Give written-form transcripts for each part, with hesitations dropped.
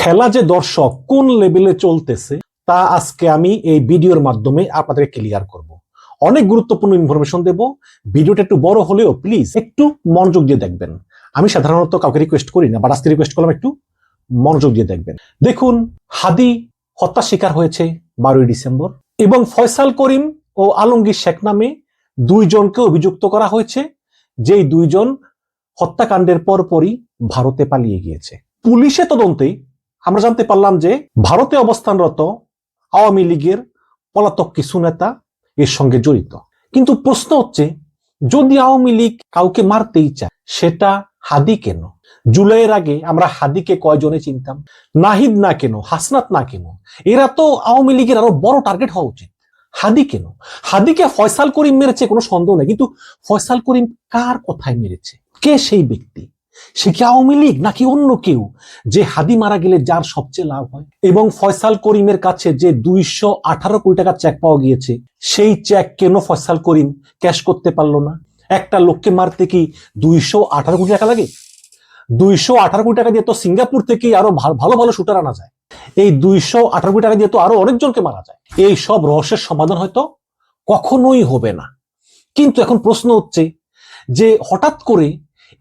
খেলা যে দর্শক কোন লেভেলে চলতেছে তা আজকে আমি এই ভিডিওর মাধ্যমে আপনাদের ক্লিয়ার করব। অনেক গুরুত্বপূর্ণ ইনফরমেশন দেব। ভিডিওটা একটু বড় হলেও প্লিজ একটু মনোযোগ দিয়ে দেখবেন। আমি সাধারণত কাউকে রিকোয়েস্ট করি না, বাট আজকে রিকোয়েস্ট করলাম একটু মনোযোগ দিয়ে দেখবেন। দেখুন, হাদি হত্যা শিকার হয়েছে 12ই ডিসেম্বর এবং ফয়সাল করিম ও আলমগীর শেখ নামে দুইজনকে অভিযুক্ত করা হয়েছে, যেই দুইজন হত্যাকাণ্ডের পরপরই ভারতে পালিয়ে গিয়েছে। পুলিশের তদন্তে আমরা জানতে পারলাম যে ভারতে অবস্থানরত আওয়ামী লীগের পলাতক কিছু নেতা এর সঙ্গে জড়িত। কিন্তু প্রশ্ন হচ্ছে, যদি আওয়ামী লীগ কাউকে মারতেই চায়, সেটা হাদি কেন? জুলাইয়ের আগে আমরা হাদিকে কয়জনে চিনতাম? নাহিদ না কেন, হাসনাত না কেন? এরা তো আওয়ামী লীগের আরো বড় টার্গেট হওয়া উচিত। হাদি কেন? হাদিকে ফয়সাল করিম মেরেছে, কোনো সন্দেহ নেই, কিন্তু ফয়সাল করিম কার কথায় মেরেছে? কে সেই ব্যক্তি? সে কি আওয়ামী লীগ নাকি অন্য কেউ, যে হাদি মারা গেলে যার সবচেয়ে লাভ হয়? এবং ফয়সাল করিমের কাছে যে 218 কোটি টাকা চেক পাওয়া গিয়েছে, সেই চেক কেন ফয়সাল করিম ক্যাশ করতে পারলো না? একটা লোককে মারতে কি 218 কোটি টাকা লাগে? 218 কোটি টাকা দিয়ে তো সিঙ্গাপুর থেকে আরো ভালো ভালো শুটার আনা যায়। এই 218 কোটি টাকা দিয়ে তো আরো অনেকজনকে মারা যায়। এই সব রহস্যের সমাধান হয়তো কখনোই হবে না। কিন্তু এখন প্রশ্ন হচ্ছে যে হঠাৎ করে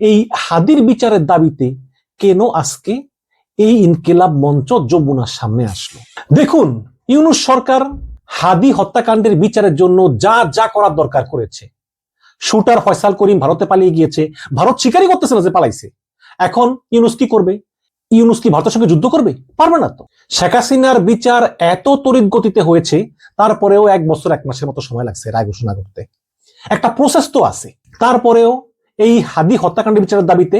এই হাদির বিচারের দাবিতে কেন আজকে এই ইনকিলাব মঞ্চ যমুনার সামনে আসলো? দেখুন, ইউনূস সরকার হাদি হত্যাকাণ্ডের বিচারের জন্য যা যা করার দরকার করেছে। শুটার ফয়সাল করিম ভারতে পালিয়ে গিয়েছে, ভারত স্বীকারই করতেছে না যে পালাইছে। এখন ইউনূস কি করবে? ইউনূস কি ভারতের সঙ্গে যুদ্ধ করবে? পারবে না তো। শেখ হাসিনার বিচার এত তড়িৎ গতিতে হয়েছে, তারপরেও 1 বছর 1 মাসের মতো সময় লাগছে রায় ঘোষণা করতে। একটা প্রসেস তো আছে। তারপরেও এই হাদি হত্যাকাণ্ডের বিচারের দাবিতে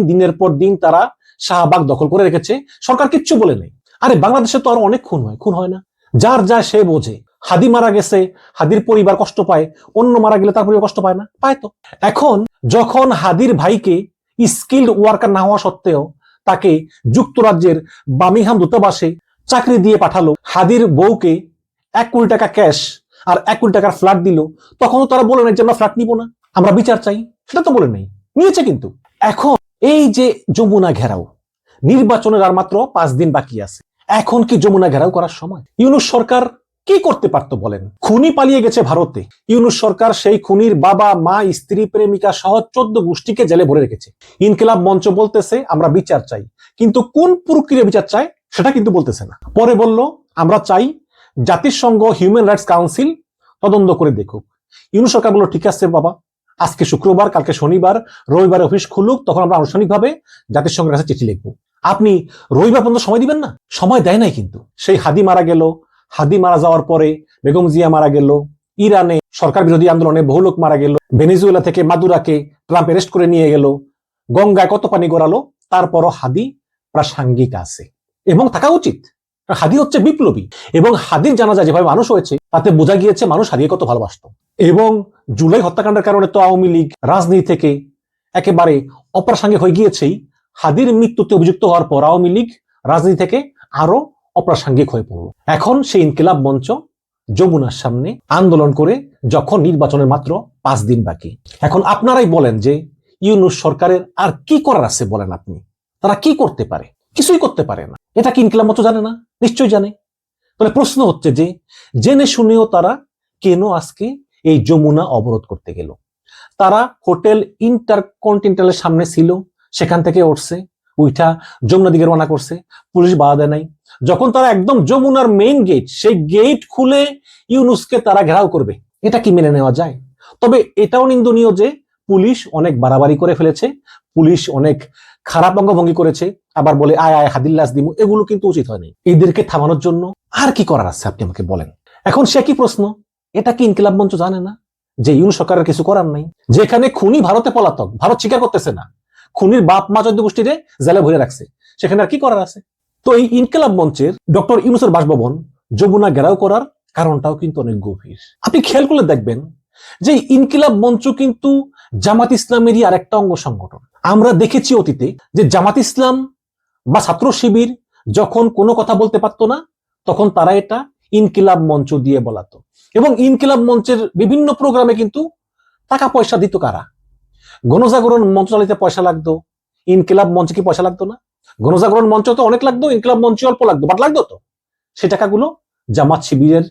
দিনের পর দিন তারা শাহবাগ দখল করে রেখেছে। সরকার কিচ্ছু বলে নেই। আরে বাংলাদেশে তো আরো অনেক খুন হয় না? যার যা সে বোঝে। হাদি মারা গেছে, হাদির পরিবার কষ্ট পায়, অন্য মারা গেলে তার পরিবার কষ্ট পায় না? পায় তো। এখন যখন হাদির ভাইকে স্কিল্ড ওয়ার্কার না হওয়া সত্ত্বেও তাকে যুক্তরাজ্যের বার্মিংহাম দূতাবাসে চাকরি দিয়ে পাঠালো, হাদির বউকে 1 কোটি টাকা ক্যাশ আর 1 কোটি টাকার ফ্ল্যাট দিল, তখনও তারা বলে নাই যে আমরা ফ্ল্যাট নিব না, আমরা বিচার চাই। সেটা তো বলে নেই, নিয়েছে কিন্তু। এখন এই যে যমুনা ঘেরাও, নির্বাচনের আর মাত্র 5 দিন বাকি আছে। এখন কি যমুনা ঘেরাও করার সময়? ইউনূস সরকার কি করতে পারতো বলেন? খুনি পালিয়ে গেছে ভারতে। ইউনূস সরকার সেই খুনির বাবা, মা, স্ত্রী, প্রেমিকা সহ 14 গোষ্ঠীকে জেলে ভরে রেখেছে। ইনকিলাব মঞ্চ বলতেছে আমরা বিচার চাই, কিন্তু কোন প্রক্রিয়া বিচার চাই সেটা কিন্তু বলতেছে না। পরে বলল আমরা চাই জাতিসংঘ হিউম্যান রাইটস কাউন্সিল তদন্ত করে দেখুক। ইউনূস সরকার বলল ঠিক আছে বাবা, আজকে শুক্রবার, কালকে শনিবার, রবিবার অফিস খুলুক, তখন আমরা আনুষ্ঠানিকভাবে জাতিসংঘের কাছে চিঠি লিখবো। আপনি রবিবার পর্যন্ত সময় দিবেন না? সময় দেয় নাই কিন্তু। সেই হাদি মারা গেল। হাদি মারা যাওয়ার পরে বেগম জিয়া মারা গেল। ইরানে সরকার বিরোধী আন্দোলনে বহু লোক মারা গেল। ভেনেজুয়েলা থেকে মাদুরাকে ট্রাম্প অ্যারেস্ট করে নিয়ে গেল। গঙ্গায় কত পানি গড়ালো। তারপরও হাদি প্রাসঙ্গিক আছে এবং থাকা উচিত। হাদি হচ্ছে বিপ্লবী, এবং হাদির জানাজা যেভাবে মানুষ হয়েছে তাতে বোঝা গিয়েছে মানুষ হাদিকে কত ভালোবাসত। এবং জুলাই হত্যাকাণ্ডের কারণে তো আওয়ামী লীগ রাজনীতি থেকে একেবারে অপ্রাসঙ্গিক হয়ে গিয়েছেই। হাদির মৃত্যুতে অভিযুক্ত হওয়ার পর আওয়ামী লীগ রাজনীতি থেকে আরো অপ্রাসঙ্গিক হয়ে পড়ল। এখন সেই ইনকিলাব মঞ্চ যমুনার সামনে আন্দোলন করে, যখন নির্বাচনের মাত্র 5 দিন বাকি। এখন আপনারাই বলেন যে ইউনূস সরকারের আর কি করার আছে বলেন আপনি? তারা কি করতে পারে? কিছুই করতে পারে না। এটা কি ইনকিলাব মঞ্চ জানে না? নিশ্চয়ই জানে। তাহলে প্রশ্ন হচ্ছে যে জেনে শুনেও তারা কেন আজকে এই যমুনা অবরোধ করতে গেল? তারা হোটেল ইন্টারকন্টিনেন্টালের সামনে ছিল, সেখান থেকে উঠছে, উইঠা যমুনা দিকে রওনা করছে, পুলিশ বাধা দেয় নাই। যখন তারা একদম যমুনার মেইন গেট, সেই গেট খুলে ইউনূসকে তারা ঘেরাও করবে, এটা কি মেনে নেওয়া যায়? তবে এটাও নিন্দনীয় যে পুলিশ অনেক বাড়াবাড়ি করে ফেলেছে, পুলিশ অনেক খারাপ অঙ্গভঙ্গি করেছে, আবার বলে আয় আয় হাদিল্লাস দিমু, এগুলো কিন্তু উচিত হয়নি। এদেরকে থামানোর জন্য আর কি করার আছে আপনি আমাকে বলেন। এখন সে কি প্রশ্ন, এটা কি ইনকিলাব মঞ্চ জানে না যে ইউনূস সরকারের কিছু করার নাই? যেখানে খুনি ভারতে পলাতক, ভারত স্বীকার করতেছে না, খুনির বাপ মা 14 গোষ্ঠীরে জেলে ভরে রাখছে, সেখানে আর কি করার আছে? তো এই ইনকিলাব মঞ্চের ডক্টর ইউনূসের বাসভবন যমুনা ঘেরাও করার কারণটাও কিন্তু অনেক গভীর। আপনি খেয়াল করলে দেখবেন যে ইনকিলাব মঞ্চ কিন্তু জামাত ইসলামেরই আরেকটা অঙ্গ সংগঠন। আমরা দেখেছি অতীতে যে জামাত ইসলাম বা ছাত্র শিবির যখন কোনো কথা বলতে পারতো না, তখন তারা এটা ইনকিলাব মঞ্চ দিয়ে বলাতো, এবং ইনকিলাব মঞ্চের বিভিন্ন প্রোগ্রামে কিন্তু টাকা পয়সা দিত কারা? গণজাগরণ মঞ্চ চালাতে পয়সা লাগতো, ইনকিলাব মঞ্চে কি পয়সা লাগতো না? গণজাগরণ মঞ্চ তো অনেক লাগতো, ইনকিলাব মঞ্চ অল্প লাগতো, বাট লাগতো তো। সেই টাকাগুলো জামাত শিবিরের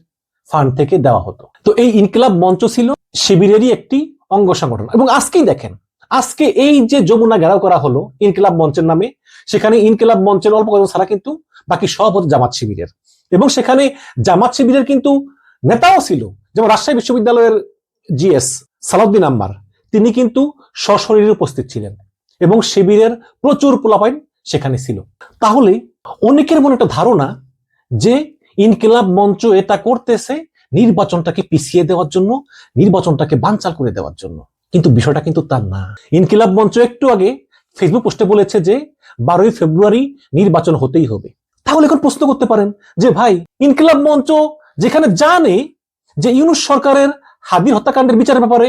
ফান্ড থেকে দেওয়া হতো। তো এই ইনকিলাব মঞ্চ ছিল শিবিরেরই একটি অঙ্গ সংগঠন। এবং আজকেই দেখেন, আজকে এই যে যমুনা ঘেরাও করা হলো ইনকিলাব মঞ্চের নামে, সেখানে ইনকিলাব মঞ্চের অল্প কয়েকজন ছাড়া কিন্তু বাকি সব হচ্ছে জামাত শিবিরের। এবং সেখানে জামাত শিবিরের কিন্তু নেতাও ছিল, যেমন রাজশাহী বিশ্ববিদ্যালয়ের জিএস সালাউদ্দিন আম্মার, তিনি কিন্তু সশরীরে উপস্থিত ছিলেন এবং শিবিরের প্রচুর পোলাপাইন সেখানে ছিল। তাহলে অনেকের মনে একটা ধারণা যে ইনকিলাব মঞ্চ এটা করতেছে নির্বাচনটাকে পিছিয়ে দেওয়ার জন্য, নির্বাচনটাকে বানচাল করে দেওয়ার জন্য, কিন্তু বিষয়টা কিন্তু তার না। ইনকিলাব মঞ্চ একটু আগে ফেসবুক পোস্টে বলেছে যে 12ই ফেব্রুয়ারি নির্বাচন হতেই হবে। তাহলে এখন প্রশ্ন করতে পারেন যে ভাই, ইনকিলাব মঞ্চ যেখানে জানে যে ইউনূস সরকারের হাদির হত্যাকাণ্ডের বিচারের ব্যাপারে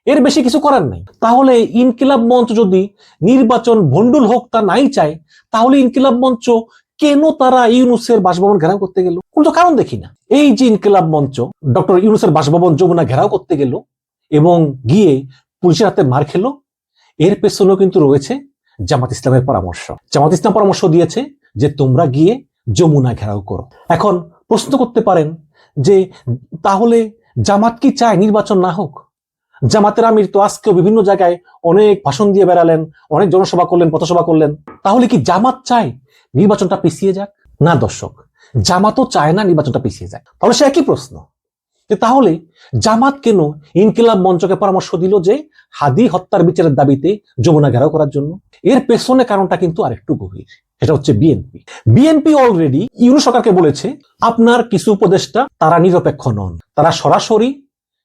এর বেশি কিছু করার নাই, তাহলে ইনকিলাব মঞ্চ যদি নির্বাচন ভণ্ডুল হোক তা নাই চায়, তাহলে ইনকিলাব মঞ্চ কেন তারা ইউনূসের বাসভবন ঘেরাও করতে গেল? কোনো কারণ দেখি না। এই যে ইনকিলাব মঞ্চ ডক্টর ইউনূসের বাসভবন যমুনা ঘেরাও করতে গেল এবং গিয়ে পুলিশের হাতে মার খেলো, এর পেছনেও কিন্তু রয়েছে জামাত ইসলামের পরামর্শ। জামাত ইসলাম পরামর্শ দিয়েছে যে তোমরা গিয়ে যমুনা ঘেরাও করো। এখন প্রশ্ন করতে পারেন যে তাহলে জামাত কি চায় নির্বাচন না হোক? জামাতের আমির তো আজকেও বিভিন্ন জায়গায় অনেক ভাষণ দিয়ে বেড়ালেন, অনেক জনসভা করলেন, পথসভা করলেন। তাহলে কি জামাত চায় নির্বাচনটা পিছিয়ে যাক? না দর্শক, জামাতও চায় না নির্বাচনটা পিছিয়ে যাক। তাহলে সে একই প্রশ্ন যে তাহলে জামাত কেন ইনকিলাব মঞ্চকে পরামর্শ দিল যে হাদি হত্যার বিচারের দাবিতে যমুনা ঘেরাও করার জন্য? এর পেছনে কারণটা কিন্তু আরেকটু গভীর। এটা হচ্ছে বিএনপি। বিএনপি অলরেডি ইউনূস সরকারকে বলেছে আপনার কিছু উপদেষ্টা তারা নিরপেক্ষ নন, তারা সরাসরি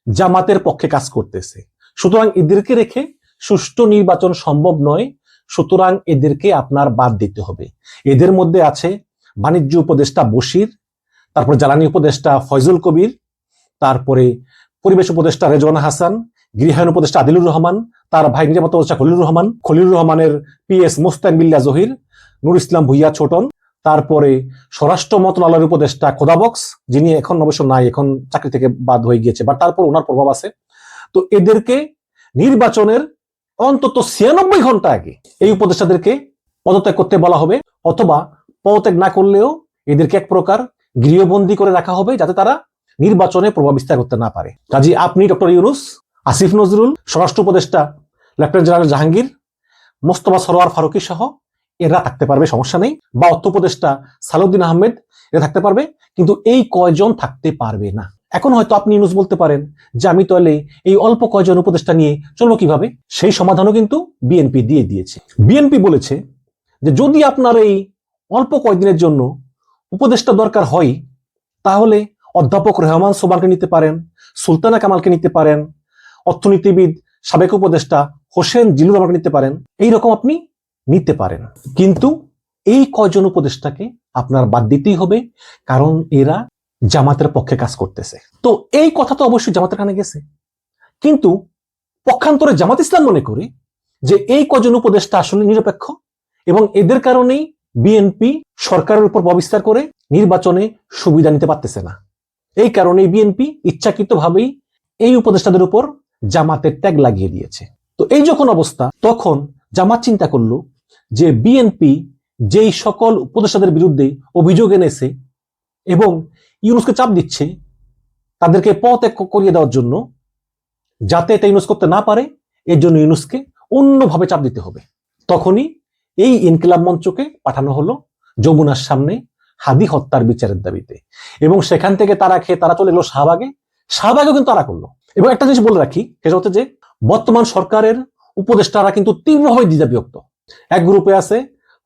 জামাতের পক্ষে কাজ করতেছে, সুতরাং এদেরকে রেখে সুষ্ঠু নির্বাচন সম্ভব নয়, সুতরাং এদেরকে আপনার বাদ দিতে হবে। এদের মধ্যে আছে বাণিজ্য উপদেষ্টা বশির, তারপর জ্বালানি উপদেষ্টা ফয়জুল কবির, তারপরে পরিবেশ উপদেষ্টা রেজওয়ানা হাসান, গৃহায়ণ উপদেষ্টা আদিলুর রহমান, তার ভাই নিরাপত্তা উপদেষ্টা খলিলুর রহমানের পিএস মোস্তান বিল্লাহ জহির, নুর ইসলাম ভুইয়া ছোটন, তারপরে স্বরাষ্ট্র মন্ত্রণালয়ের উপদেষ্টা খোদাবক্স, যিনি এখন অবশ্য নাই, এখন চাকরি থেকে বাদ হয়ে গিয়েছে, বাট তারপর ওনার প্রভাব আছে। তো এদেরকে নির্বাচনের অন্তত 96 ঘন্টা আগে এই উপদেষ্টাদেরকে পদত্যাগ করতে বলা হবে, অথবা পদত্যাগ না করলেও এদেরকে এক প্রকার গৃহবন্দী করে রাখা হবে যাতে তারা নির্বাচনে প্রভাব বিস্তার করতে না পারে। কাজী আপনি ডক্টর ইউনূস, আসিফ নজরুল, স্বরাষ্ট্র উপদেষ্টা লেফটেন্যান্ট জেনারেল জাহাঙ্গীর, মোস্তফা সরোয়ার ফারুকী সহ এরা থাকতে পারবে, সমস্যা নেই, বা অর্থ উপদেষ্টা সালাউদ্দিন আহমেদ এরা থাকতে পারবে, কিন্তু এই কয়জন থাকতে পারবে না। এখন হয়তো আপনি ইউনূস বলতে পারেন যে আমি তাহলে এই অল্প কয়জন উপদেষ্টা নিয়ে চলবো কিভাবে? সেই সমাধানও কিন্তু বিএনপি দিয়ে দিয়েছে। বিএনপি বলেছে যে যদি আপনার এই অল্প কয়েকদিনের জন্য উপদেষ্টা দরকার হয়, তাহলে অধ্যাপক রহমান সোবানকে নিতে পারেন, সুলতানা কামালকে নিতে পারেন, অর্থনীতিবিদ সাবেক উপদেষ্টা হোসেন জিলুর রহমানকে নিতে পারেন, এইরকম আপনি নিতে পারেন। কিন্তু এই কয়জন উপদেষ্টাকে আপনার বাদ দিতেই হবে, কারণ এরা জামাতের পক্ষে কাজ করতেছে। তো এই কথা তো অবশ্যই জামাতের কানে গেছে, কিন্তু পক্ষান্তরে জামাত ইসলাম মনে করে যে এই কয়জন উপদেষ্টা আসলে নিরপেক্ষ এবং এদের কারণেই বিএনপি সরকারের উপর প্রভাব বিস্তার করে নির্বাচনে সুবিধা নিতে পারতেছে না। এই কারণে বিএনপি ইচ্ছাকৃতভাবেই এই উপদেষ্টাদের উপর জামাতের ট্যাগ লাগিয়ে দিয়েছে। তো এই যখন অবস্থা, তখন জামাত চিন্তা করলো যে বিএনপি যেই সকল উপদেষ্টাদের বিরুদ্ধে অভিযোগ এনেছে এবং ইউনূসকে চাপ দিচ্ছে তাদেরকে পদত্যাগ করিয়ে দেওয়ার জন্য, যাতে এটা ইউনূস করতে না পারে, এর জন্য ইউনূসকে অন্যভাবে চাপ দিতে হবে। তখনই এই ইনকিলাব মঞ্চকে পাঠানো হলো যমুনার সামনে হাদি হত্যার বিচারের দাবিতে, এবং সেখান থেকে তারা চলে গেল শাহবাগেও কিন্তু তারা করলো। এবং একটা জিনিস বলে রাখি, সেটা হচ্ছে যে বর্তমান সরকারের উপদেষ্টারা কিন্তু তীব্রভাবে দ্বিধাবিভক্ত। এক গ্রুপে আছে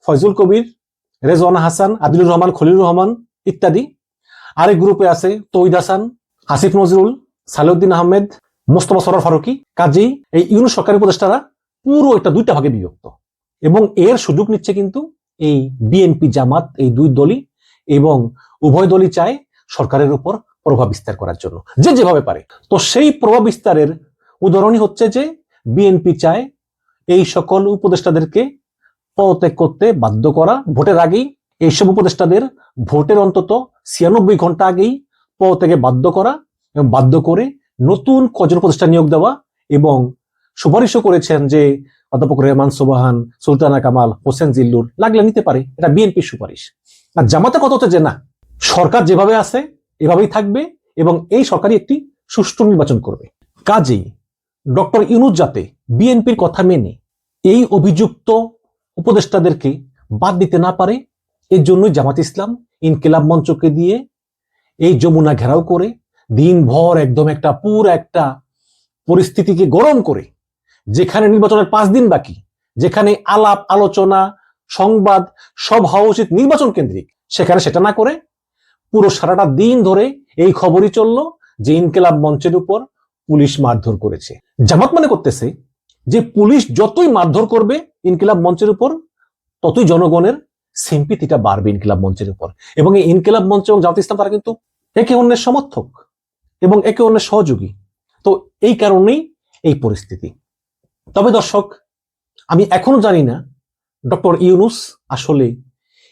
ফয়জুল কবির, রেজওয়ানা হাসান, আদিলুর রহমান, খলিলুর রহমান ইত্যাদি। আরেক গ্রুপে আছে তৌহিদ হাসান, আসিফ নজরুল, সালাউদ্দিন আহমেদ, মোস্তফা সরোয়ার ফারুকী। কাজেই এই ইউনূস সরকারের উপদেষ্টারা পুরো এটা দুইটা ভাগে বিভক্ত, এবং এর সুযোগ নিচ্ছে কিন্তু এই বিএনপি জামাত, এই দুই দলই, এবং উভয় দলই চায় সরকারের উপর প্রভাব বিস্তার করার জন্য যে যেভাবে পারে। তো সেই প্রভাব বিস্তারের উদাহরণই হচ্ছে যে বিএনপি চায় এই সকল উপদেষ্টাদেরকে পদত্যাগ করতে বাধ্য করা, ভোটের আগেই এইসব উপদেষ্টাদের ভোটের অন্তত 96 ঘন্টা আগেই পদত্যাগে বাধ্য করা, এবং বাধ্য করে নতুন কজন উপদেষ্টা নিয়োগ দেওয়া, এবং সুপারিশও করেছেন যে অধ্যাপক রেহমান সোবাহান, সুলতানা কামাল, হোসেন জিল্লুর লাগলে নিতে পারে, এটা বিএনপির সুপারিশ। আর জামাতের কথা হচ্ছে যে না, সরকার যেভাবে আছে এভাবেই থাকবে এবং এই সরকারই একটি সুষ্ঠু নির্বাচন করবে। কাজেই ডক্টর ইউনূস যাতে বিএনপির কথা মেনে এই অভিযুক্ত উপদেষ্টাদেরকে বাদ দিতে না পারে, এর জন্যই জামাত ইসলাম ইনকিলাব মঞ্চকে দিয়ে এই যমুনা ঘেরাও করে দিনভর একদম পুরো একটা পরিস্থিতিকে গরম করে, যেখানে নির্বাচনের 5 দিন বাকি, যেখানে আলাপ আলোচনা সংবাদ সব হওয়া উচিত নির্বাচন কেন্দ্রিক, সেখানে সেটা না করে পুরো সারাটা দিন ধরে এই খবরই চললো যে ইনকিলাব মঞ্চের উপর পুলিশ মারধর করেছে। জামাত মনে করতেছে যে পুলিশ যতই মারধর করবে ইনকিলাব মঞ্চের উপর, ততই জনগণের সিম্পিতিটা বাড়বে ইনকিলাব মঞ্চের উপর। এবং এই ইনকিলাব মঞ্চ এবং জামাত ইসলাম তারা কিন্তু একে অন্যের সমর্থক এবং একে অন্যের সহযোগী। তো এই কারণেই এই পরিস্থিতি। তবে দর্শক, আমি এখনো জানি না ডক্টর ইউনূস আসলে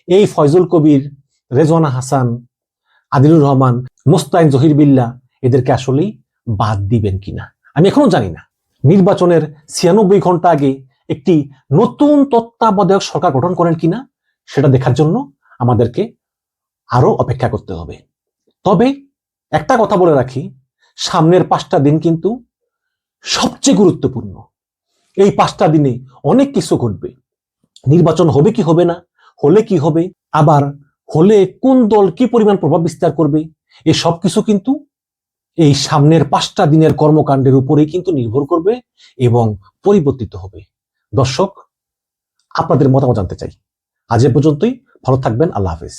এই ফয়জুল কবির, রেজওয়ানা হাসান, আদিলুর রহমান, মোস্তাইন জহির বিল্লাহ এদেরকে আসলেই বাদ দিবেন কিনা আমি এখনো জানি না। নির্বাচনের 96 ঘন্টা আগে একটি নতুন তত্ত্বাবধায়ক সরকার গঠন করেন কিনা সেটা দেখার জন্য আমাদেরকে আরো অপেক্ষা করতে হবে। তবে একটা কথা বলে রাখি, সামনের 5টা দিন কিন্তু সবচেয়ে গুরুত্বপূর্ণ। এই 5টা দিনে অনেক কিছু ঘটবে। নির্বাচন হবে কি হবে না, হলে কি হবে, আবার হলে কোন দল কি পরিমাণ প্রভাব বিস্তার করবে, এই সব কিছু কিন্তু এই সামনের 5টা দিনের কর্মকাণ্ডের উপরেই কিন্তু নির্ভর করবে এবং পরিবর্তিত হবে। দর্শক, আপনাদের মতামত জানতে চাই। আজ এ পর্যন্তই। ভালো থাকবেন। আল্লাহ হাফেজ।